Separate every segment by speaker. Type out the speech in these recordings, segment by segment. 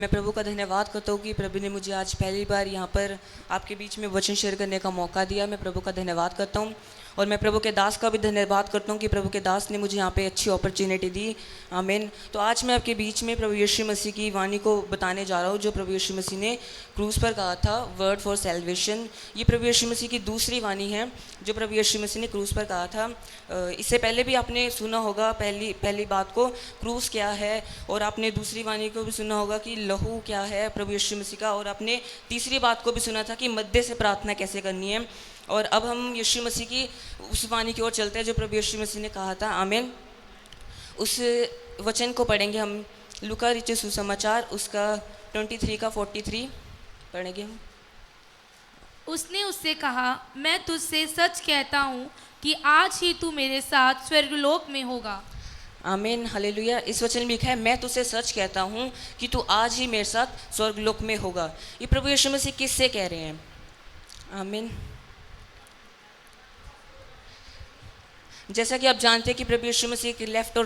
Speaker 1: मैं प्रभु का धन्यवाद करता हूँ कि प्रभु ने मुझे आज पहली बार यहाँ पर आपके बीच में वचन शेयर करने का मौका दिया। मैं प्रभु का धन्यवाद करता हूँ और मैं प्रभु के दास का भी धन्यवाद करता हूँ कि प्रभु के दास ने मुझे यहाँ पे अच्छी अपॉर्चुनिटी दी। आमीन। तो आज मैं आपके बीच में प्रभु यीशु मसीह की वाणी को बताने जा रहा हूँ जो प्रभु यीशु मसीह ने क्रूस पर कहा था, वर्ड फॉर सैल्वेशन। ये प्रभु यीशु मसीह की दूसरी वाणी है जो प्रभु यीशु मसीह ने क्रूस पर कहा था। इससे पहले भी आपने सुना होगा पहली बात को, क्रूस क्या है, और आपने दूसरी वाणी को भी सुना होगा कि लहू क्या है प्रभु यीशु मसीह का, और आपने तीसरी बात को भी सुना था कि मध्य से प्रार्थना कैसे करनी है। और अब हम यीशु मसीह की उस वाणी की ओर चलते हैं जो प्रभु यीशु मसीह ने कहा था। आमीन। उस वचन को पढ़ेंगे हम, लूका रचित सुसमाचार उसका 23 का 43 पढ़ेंगे हम।
Speaker 2: उसने उससे कहा, मैं तुझसे सच कहता हूँ कि आज ही तू मेरे साथ स्वर्गलोक में होगा।
Speaker 1: आमीन, हालेलुया। इस वचन में लिखा है, मैं तुझसे सच कहता हूँ कि तू आज ही मेरे साथ स्वर्गलोक में होगा। ये प्रभु यीशु मसीह किससे कह रहे हैं? आमीन। जैसा कि आप जानते हैं कि प्रभु यीशु मसीह के लेफ्ट और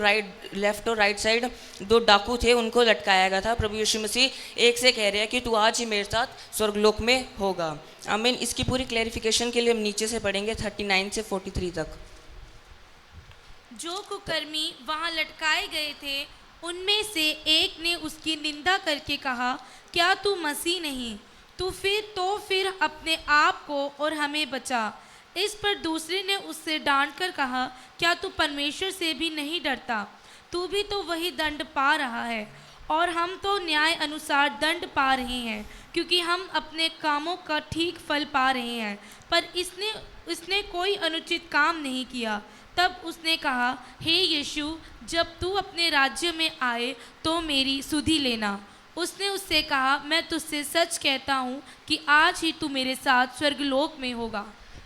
Speaker 1: राइट साइड दो डाकू थे, उनको लटकाया गया था। प्रभु यीशु मसीह एक से कह रहे हैं कि तू आज ही मेरे साथ स्वर्गलोक में होगा। आमीन। इसकी पूरी क्लैरिफिकेशन के लिए हम नीचे से पढ़ेंगे 39 से 43 तक।
Speaker 2: जो कुकर्मी वहाँ लटकाए गए थे उनमें से एक ने उसकी निंदा करके कहा, क्या तू मसीह नहीं? तू फिर अपने आप को और हमें बचा। इस पर दूसरे ने उससे डांटकर कहा, क्या तू परमेश्वर से भी नहीं डरता? तू भी तो वही दंड पा रहा है और हम तो न्याय अनुसार दंड पा रहे हैं, क्योंकि हम अपने कामों का ठीक फल पा रहे हैं। पर इसने कोई अनुचित काम नहीं किया। तब उसने कहा, हे यीशु, जब तू अपने राज्य में आए तो मेरी सुधि लेना। उसने उससे कहा, मैं तुझसे सच कहता हूँ कि आज ही तू मेरे साथ स्वर्गलोक में होगा।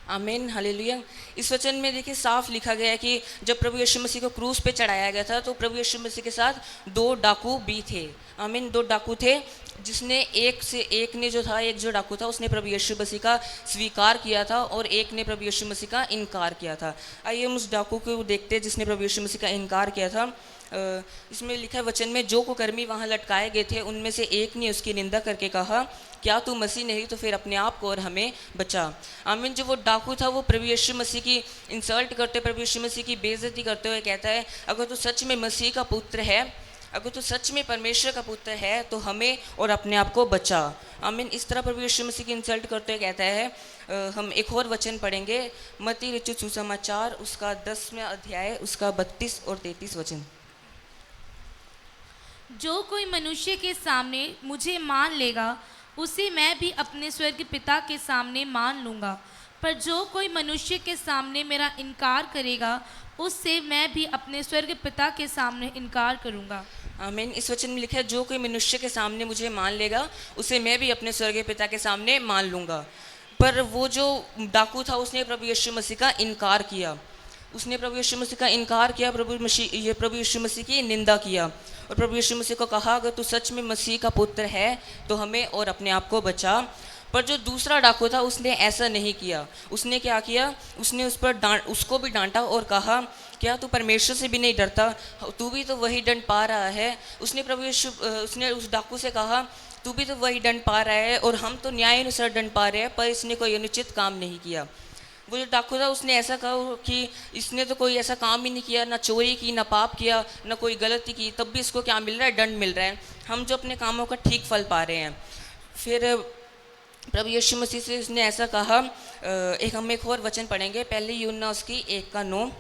Speaker 1: आमीन, हालेलुया। इस वचन में देखिए साफ लिखा गया है कि जब प्रभु यीशु मसीह को क्रूस पे चढ़ाया गया था तो प्रभु यीशु मसीह के साथ दो डाकू भी थे। आमीन, दो डाकू थे, जिसने एक जो डाकू था उसने प्रभु यीशु मसीह का स्वीकार किया था और एक ने प्रभु यीशु मसीह का इनकार किया था। आइए हम उस डाकू को देखते हैं जिसने प्रभु यीशु मसीह का इनकार किया था। इसमें लिखा है वचन में, जो कुकर्मी वहाँ लटकाए गए थे उनमें से एक ने उसकी निंदा करके कहा, क्या तू मसीह नहीं तो फिर अपने आप को और हमें बचा। आमीन। जो वो डाकू था वो प्रभु यीशु मसीह की इंसल्ट करते, प्रभु यीशु मसीह की बेइज्जती करते हुए कहता है, अगर तू सच में मसीह का पुत्र है, अगर तू सच में परमेश्वर का पुत्र है तो हमें और अपने आप को बचा। आमीन। इस तरह प्रभु यीशु मसीह की इंसल्ट करते हुए कहता है। हम एक और वचन पढ़ेंगे, मत्ती रचित सुसमाचार उसका 10वां अध्याय उसका 32 और 33 वचन।
Speaker 2: जो कोई मनुष्य के सामने मुझे मान लेगा उसे मैं भी अपने स्वर्ग पिता के सामने मान लूँगा, पर जो कोई मनुष्य के सामने मेरा इनकार करेगा उससे मैं भी अपने स्वर्ग पिता के सामने इनकार करूँगा।
Speaker 1: आमीन। इस वचन में लिखा है, जो कोई मनुष्य के सामने मुझे मान लेगा उसे मैं भी अपने स्वर्गीय पिता के सामने मान लूँगा। पर वो जो डाकू था उसने प्रभु यीशु मसीह का इनकार किया, उसने प्रभु यीशु मसीह का इनकार किया, प्रभु यीशु मसीह की निंदा किया और प्रभु यीशु मसीह को कहा, अगर तू सच में मसीह का पुत्र है तो हमें और अपने आप को बचा। पर जो दूसरा डाकू था उसने ऐसा नहीं किया। उसने क्या किया? उसने उसको भी डांटा और कहा, क्या तू परमेश्वर से भी नहीं डरता? तू भी तो वही दंड पा रहा है। उसने उस डाकू से कहा, तू भी तो वही दंड पा रहा है और हम तो न्याय अनुसार दंड पा रहे हैं, पर इसने कोई अनुचित काम नहीं किया। वो जो डाकू था उसने ऐसा कहा कि इसने तो कोई ऐसा काम ही नहीं किया, ना चोरी की, ना पाप किया, ना कोई गलती की, तब भी इसको क्या मिल रहा है? दंड मिल रहा है। हम जो अपने कामों का ठीक फल पा रहे हैं। फिर प्रभु यीशु मसीह से उसने ऐसा कहा। हम एक और वचन पढ़ेंगे, पहले यूहन्ना उसकी 1:9।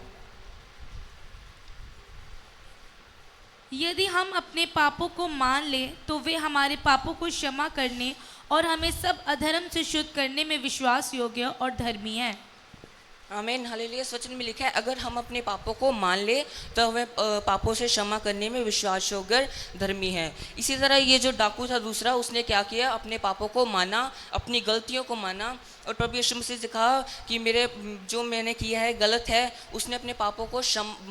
Speaker 2: यदि हम अपने पापों को मान लें तो वे हमारे पापों को क्षमा करने और हमें सब अधर्म से शुद्ध करने में विश्वास योग्य और धर्मी है।
Speaker 1: आमीन, हालेलुया। इस वचन में लिखा है, अगर हम अपने पापों को मान ले तो हमें पापों से क्षमा करने में विश्वास योग्य धर्मी है। इसी तरह ये जो डाकू था दूसरा, उसने क्या किया? अपने पापों को माना, अपनी गलतियों को माना और प्रभु यीशु मसीह से कहा कि जो मैंने किया है गलत है। उसने अपने पापों को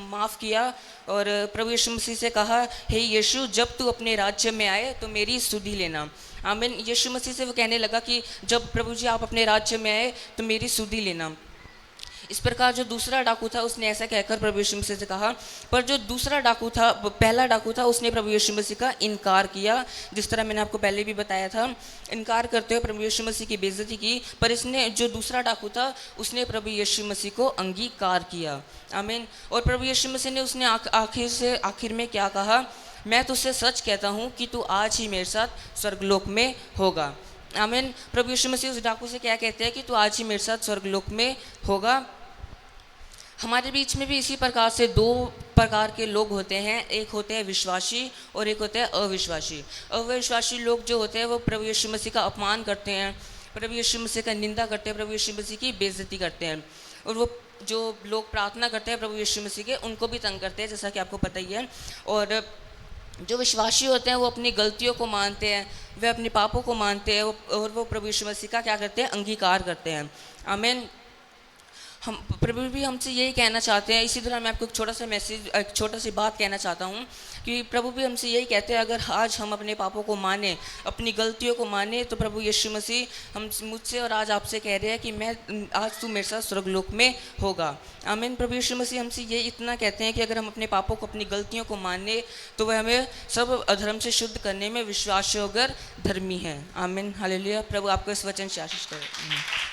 Speaker 1: माफ़ किया और प्रभु यीशु मसीह से कहा, हे यीशु, जब तू अपने राज्य में आए तो मेरी सुधि लेना। आमीन। यीशु मसीह से वो कहने लगा कि जब प्रभु जी आप अपने राज्य में आए तो मेरी सुधि लेना। इस प्रकार जो दूसरा डाकू था उसने ऐसा कहकर प्रभु यीशु मसीह से कहा, पर जो दूसरा डाकू था, पहला डाकू था, उसने प्रभु यीशु मसीह का इनकार किया। जिस तरह मैंने आपको पहले भी बताया था, इनकार करते हुए प्रभु यीशु मसीह की बेइज्जती की। पर इसने, जो दूसरा डाकू था, उसने प्रभु यीशु मसीह को अंगीकार किया। आमीन। और प्रभु यीशु मसीह ने उसने आखिर में क्या कहा, मैं तुझसे सच कहता हूँ कि तू आज ही मेरे साथ स्वर्गलोक में होगा। आमीन। प्रभु यीशु मसीह उस डाकू से क्या कहते हैं कि तू आज ही मेरे साथ स्वर्गलोक में होगा। हमारे बीच में भी इसी प्रकार से दो प्रकार के लोग होते हैं, एक होते हैं विश्वासी और एक होते हैं अविश्वासी। अविश्वासी लोग जो होते हैं वो प्रभु यीशु मसीह का अपमान करते हैं, प्रभु यीशु मसीह का निंदा करते हैं, प्रभु यीशु मसीह की बेइज्जती करते हैं। और वो जो लोग प्रार्थना करते हैं प्रभु यीशु मसीह के, उनको भी तंग करते हैं, जैसा कि आपको पता ही है। और जो विश्वासी होते हैं वो अपनी गलतियों को मानते हैं, वे अपने पापों को मानते हैं, और वो प्रभु यीशु मसीह का क्या करते हैं, अंगीकार करते हैं। आमीन। हम प्रभु भी हमसे यही कहना चाहते हैं। इसी तरह मैं आपको एक छोटा सी बात कहना चाहता हूँ कि प्रभु भी हमसे यही कहते हैं, अगर आज हम अपने पापों को माने, अपनी गलतियों को माने, तो प्रभु यीशु मसीह मुझसे और आज आपसे कह रहे हैं कि आज तू मेरे साथ स्वर्गलोक में होगा। आमीन। प्रभु यीशु मसीह हमसे ये इतना कहते हैं कि अगर हम अपने पापों को, अपनी गलतियों को माने, तो वह हमें सब अधर्म से शुद्ध करने में विश्वास योग्य धर्मी है। आमीन। हालेलुया। प्रभु आपको इस वचन से आशीष करे।